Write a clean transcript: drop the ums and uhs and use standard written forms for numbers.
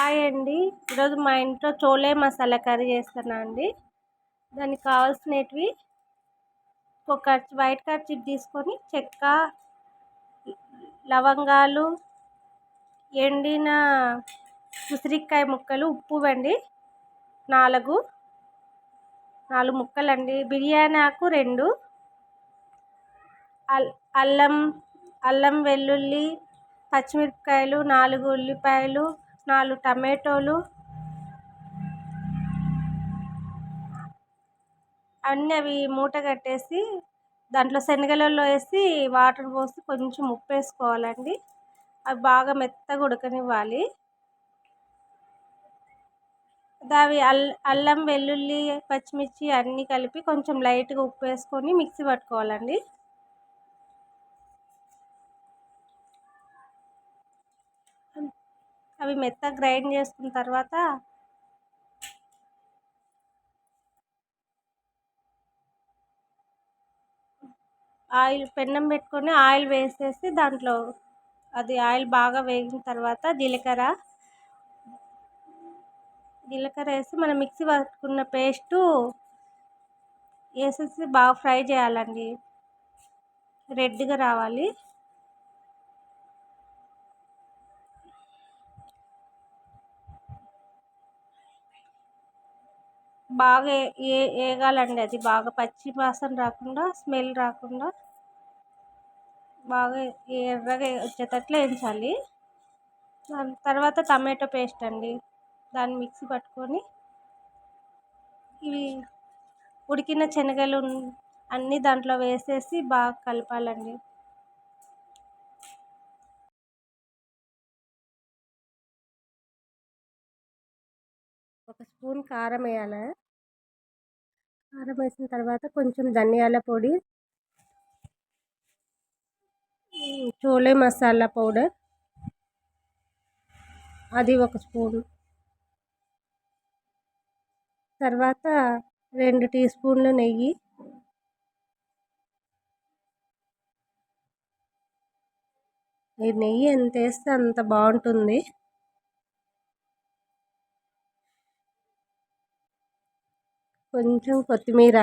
Hi అండి. ఈరోజు మా ఇంట్లో చోలే మసాలా కర్రీ చేస్తున్నా అండి. దానికి కావాల్సినవి ఒక వైట్ కర్చీఫ్ తీసుకొని చెక్క, లవంగాలు, ఎండిన ఉసిరికాయ ముక్కలు, ఉప్పు అండి 4 ముక్కలండి, బిర్యానీ ఆకు 2, అల్లం వెల్లుల్లి, పచ్చిమిరపకాయలు 4 ఉల్లిపాయలు, 4 టమాటోలు అన్నీ అవి మూట కట్టేసి దాంట్లో శనగలలో వేసి వాటర్ పోసి కొంచెం ఉప్పు వేసుకోవాలండి. అవి బాగా మెత్తగా ఉడకనివ్వాలి. అవి అల్లం వెల్లుల్లి పచ్చిమిర్చి అన్నీ కలిపి కొంచెం లైట్గా ఉప్పు వేసుకొని మిక్సీ పట్టుకోవాలండి. అవి మెత్తగా గ్రైండ్ చేసుకున్న తర్వాత పెన్నం పెట్టుకొని ఆయిల్ వేసేసి దాంట్లో ఆయిల్ బాగా వేగిన తర్వాత జీలకర్ర వేసి మనం మిక్సీ పట్టుకున్న పేస్టు వేసేసి బాగా ఫ్రై చేయాలండి. రెడ్గా రావాలి. బాగా వేగాలండి. అది బాగా పచ్చి వాసన రాకుండా, స్మెల్ రాకుండా బాగా ఎర్రగా వచ్చేటట్లు వేయించాలి. దాని తర్వాత టమాటో పేస్ట్ అండి, దాన్ని మిక్సీ పట్టుకొని ఇవి ఉడికిన శనగలు అన్నీ దాంట్లో వేసేసి బాగా కలపాలండి. ఒక స్పూన్ కారం వేయాలి. కారం వేసిన తర్వాత కొంచెం ధనియాల పొడి, చోలే మసాలా పౌడర్ అది 1 స్పూన్, తర్వాత 2 టీ స్పూన్లు నెయ్యి, ఈ నెయ్యి ఎంత వేస్తే అంత బాగుంటుంది. కొంచెం కొత్తిమీర,